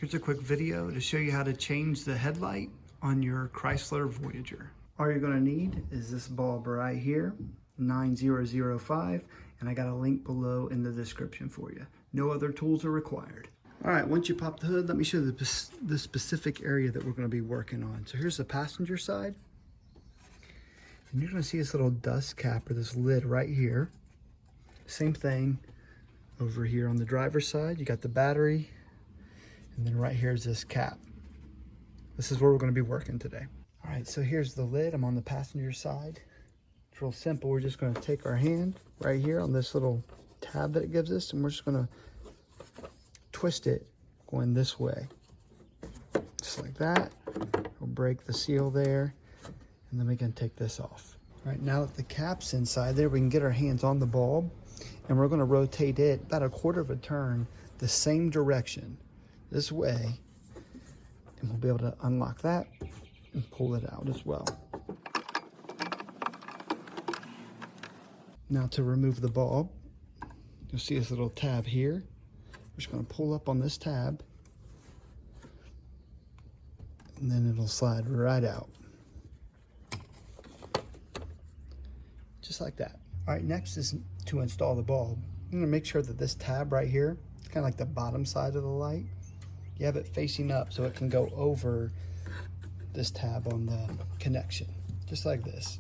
Here's a quick video to show you how to change the headlight on your Chrysler Voyager. All you're going to need is this bulb right here, 9005, and I got a link below in the description for you. No other tools are required. All right, once you pop the hood, let me show you the specific area that we're going to be working on. So here's the passenger side, and you're going to see this little dust cap or this lid right here. Same thing over here on the driver's side. You got the battery, and then right here is this cap. This is where we're going to be working today. All right, so here's the lid. I'm on the passenger side. It's real simple. We're just going to take our hand right here on this little tab that it gives us, and we're just going to twist it going this way. Just like that. We'll break the seal there, and then we can take this off. All right, now that the cap's inside there, we can get our hands on the bulb, and we're going to rotate it about a quarter of a turn the same direction, this way, and we'll be able to unlock that and pull it out as well. Now to remove the bulb, you'll see this little tab here. We're just going to pull up on this tab, and then it'll slide right out. Just like that. All right, next is to install the bulb. I'm going to make sure that this tab right here, it's kind of like the bottom side of the light, you have it facing up so it can go over this tab on the connection, just like this.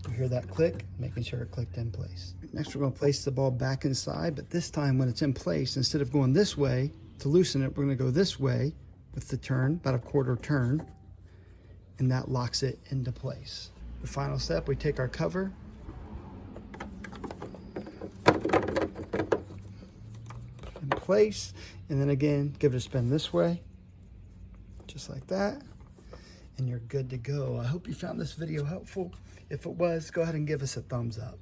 You hear that click, making sure it clicked in place. Next, we're going to place the bulb back inside, but this time when it's in place, instead of going this way to loosen it, we're going to go this way with the turn, about a quarter turn, and that locks it into place. The final step, we take our cover, in place, and then again give it a spin this way, just like that, and you're good to go. I hope you found this video helpful. If it was, go ahead and give us a thumbs up.